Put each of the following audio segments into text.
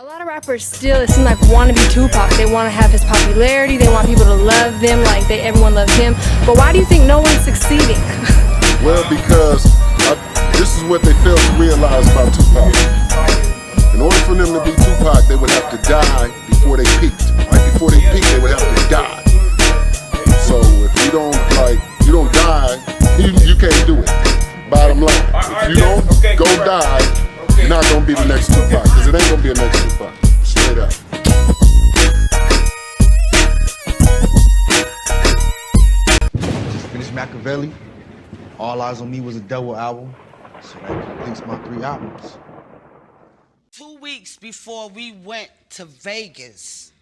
A lot of rappers still, it seems like, want to be Tupac. They want to have his popularity. They want people to love them like everyone loves him. But why do you think no one's succeeding? Well, because this is what they fail to realize about Tupac. In order for them to be Tupac, they would have to die before they peaked. Right before they peaked, they would have to die. So if you don't die, you can't do it. Bottom line, if you don't go die, you're not gonna be the next Tupac, because it ain't gonna be a next Tupac. Straight up. Just finished MAKAVELI. All Eyes on Me was a double album, so that completes my 3 albums. 2 weeks before we went to Vegas,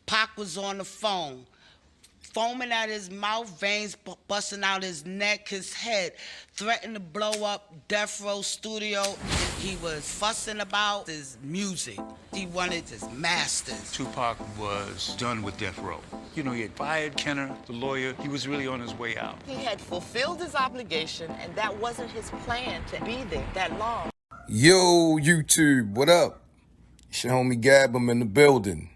Pac was on the phone, foaming at his mouth, veins busting out his neck, his head, threatened to blow up Death Row Studio. He was fussing about his music. He wanted his masters. Tupac was done with Death Row. You know, he had fired Kenner, the lawyer. He was really on his way out. He had fulfilled his obligation, and that wasn't his plan to be there that long. Yo, YouTube, what up? It's your homie Gab, I'm in the building.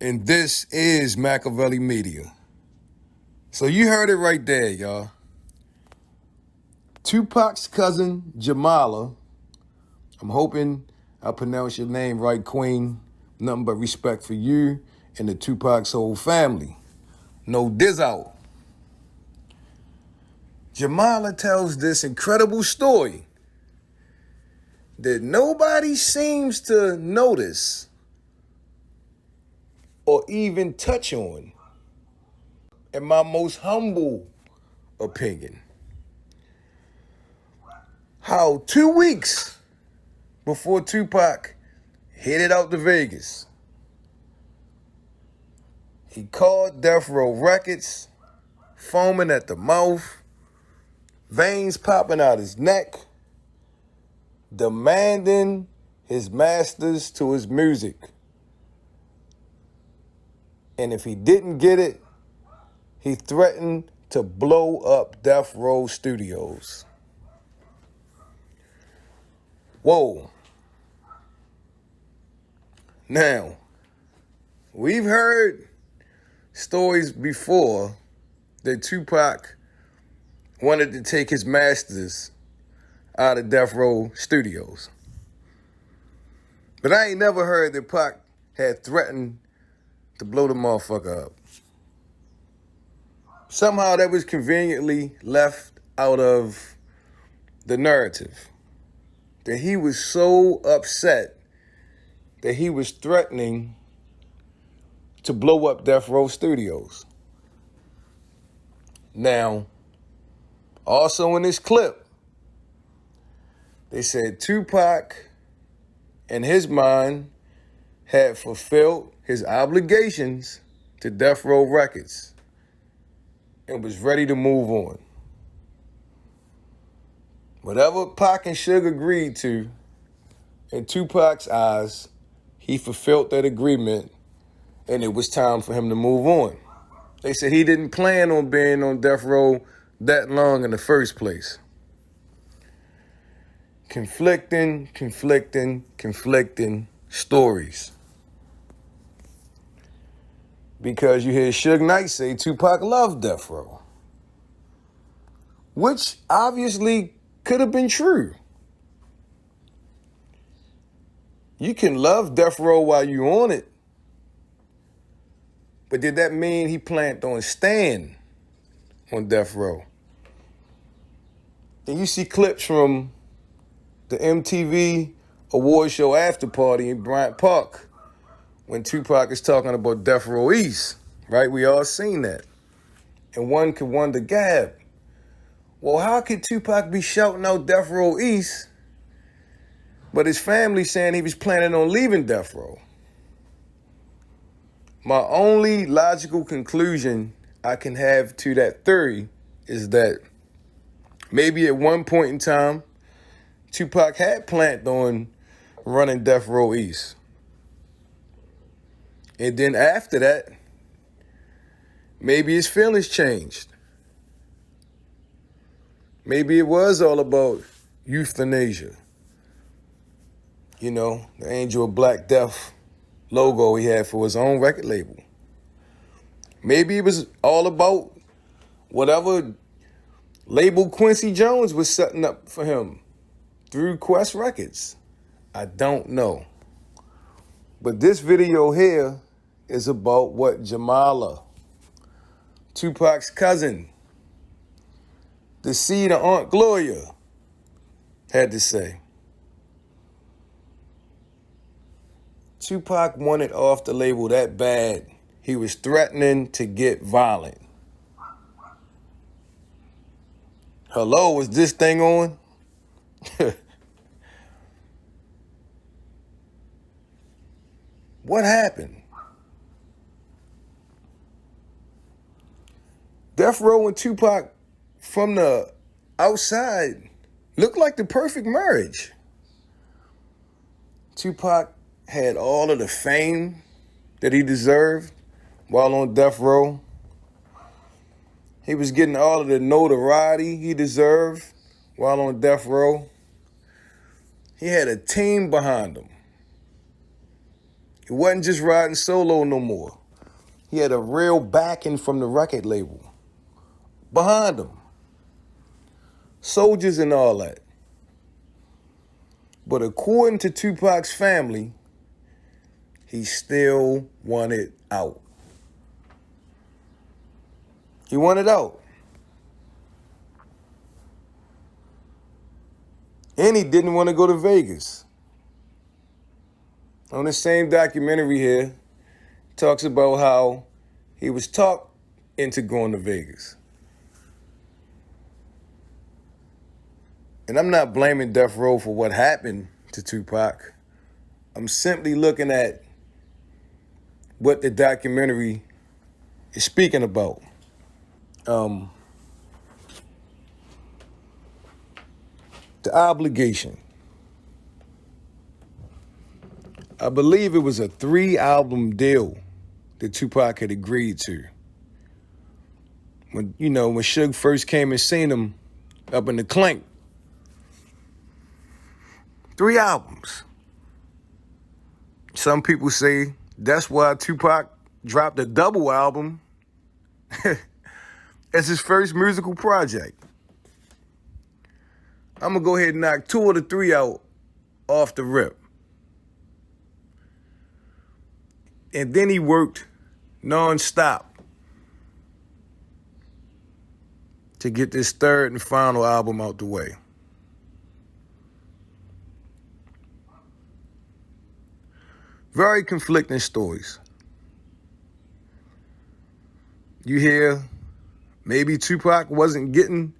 And this is MAKAVELI Media. So you heard it right there, y'all. Tupac's cousin, JAMALA. I'm hoping I pronounce your name right, Queen. Nothing but respect for you and the Tupac's whole family. No diz out. JAMALA tells this incredible story that nobody seems to notice or even touch on, in my most humble opinion. How 2 weeks before Tupac headed out to Vegas, he called Death Row Records, foaming at the mouth, veins popping out his neck, demanding his masters to his music. And if he didn't get it, he threatened to blow up Death Row Studios. Whoa. Now, we've heard stories before that Tupac wanted to take his masters out of Death Row Studios. But I ain't never heard that Pac had threatened to blow the motherfucker up. Somehow that was conveniently left out of the narrative. That he was so upset that he was threatening to blow up Death Row Studios. Now, also in this clip, they said Tupac, in his mind, had fulfilled his obligations to Death Row Records and was ready to move on. Whatever Pac and Suge agreed to, in Tupac's eyes, he fulfilled that agreement and it was time for him to move on. They said he didn't plan on being on Death Row that long in the first place. Conflicting stories. Because you hear Suge Knight say Tupac loved Death Row, which obviously could have been true. You can love Death Row while you're on it, but did that mean he planned on staying on Death Row? And you see clips from the MTV award show after party in Bryant Park when Tupac is talking about Death Row East, right? We all seen that. And one could wonder, Gab, well, how could Tupac be shouting out Death Row East, but his family saying he was planning on leaving Death Row? My only logical conclusion I can have to that theory is that maybe at one point in time, Tupac had planned on running Death Row East. And then after that, maybe his feelings changed. Maybe it was all about euthanasia. You know, the angel of Black Death logo he had for his own record label. Maybe it was all about whatever label Quincy Jones was setting up for him through Quest Records. I don't know. But this video here is about what JAMALA, Tupac's cousin, the seed of Aunt Gloria, had to say. Tupac wanted off the label that bad, he was threatening to get violent. Hello, is this thing on? What happened? Death Row and Tupac from the outside looked like the perfect marriage. Tupac had all of the fame that he deserved while on death row. He was getting all of the notoriety he deserved while on death row. He had a team behind him. He wasn't just riding solo no more. He had a real backing from the record label behind him. Soldiers and all that. But according to Tupac's family, he still wanted out. He wanted out. And he didn't want to go to Vegas. On the same documentary here, talks about how he was talked into going to Vegas. And I'm not blaming Death Row for what happened to Tupac. I'm simply looking at what the documentary is speaking about. The obligation. I believe it was a 3-album deal that Tupac had agreed to. When Suge first came and seen him up in the Clink. 3 albums. Some people say that's why Tupac dropped a double album as his first musical project. I'm going to go ahead and knock 2 of the 3 out off the rip. And then he worked nonstop to get this 3rd and final album out the way. Very conflicting stories. You hear maybe Tupac wasn't getting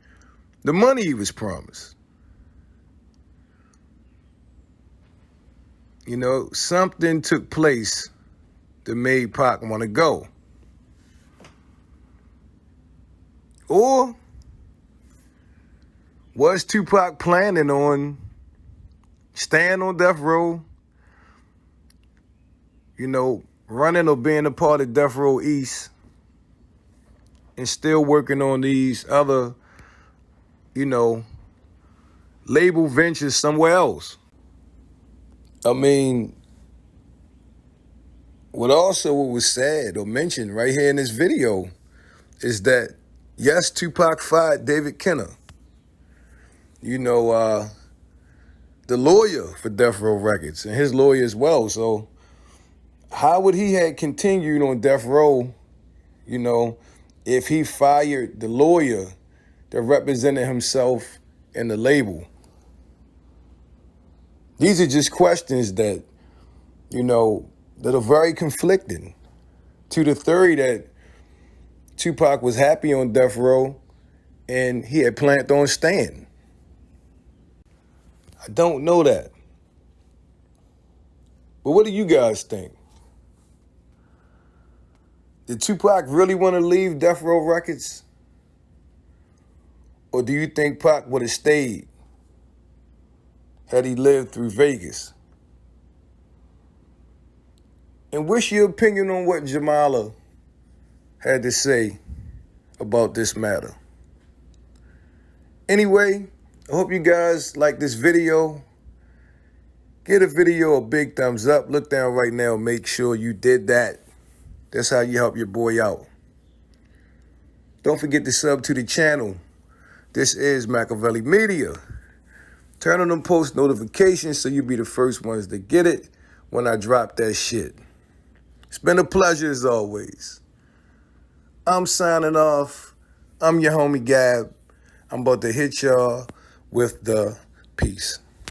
the money he was promised. Something took place that made Pac want to go. Or was Tupac planning on staying on death row, running or being a part of Death Row East and still working on these other, label ventures somewhere else? I mean, what was said or mentioned right here in this video is that, yes, Tupac fired David Kenner, the lawyer for Death Row Records, and his lawyer as well. So how would he have continued on Death Row, if he fired the lawyer that represented himself in the label? These are just questions that, that are very conflicting to the theory that Tupac was happy on death row and he had planned on staying. I don't know that. But what do you guys think? Did Tupac really want to leave Death Row Records? Or do you think Pac would have stayed had he lived through Vegas? And what's your opinion on what JAMALA had to say about this matter? Anyway, I hope you guys like this video. Give the video a big thumbs up. Look down right now. Make sure you did that. That's how you help your boy out. Don't forget to sub to the channel. This is Makaveli Media. Turn on them post notifications so you'll be the first ones to get it when I drop that shit. It's been a pleasure as always. I'm signing off. I'm your homie Gab. I'm about to hit y'all with the peace.